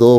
2،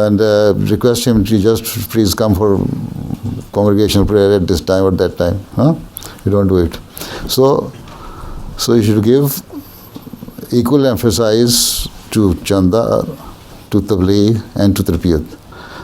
and request him to just please come for congregational prayer at this time or that time. You don't do it. So you should give equal emphasis to chanda, to tabligh and to tarbiyat.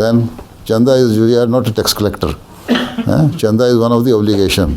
then chanda is, you are not a tax collector. Chanda is one of the obligation.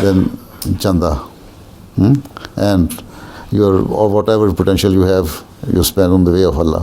then chanda and your or whatever potential you have you spend on the way of Allah.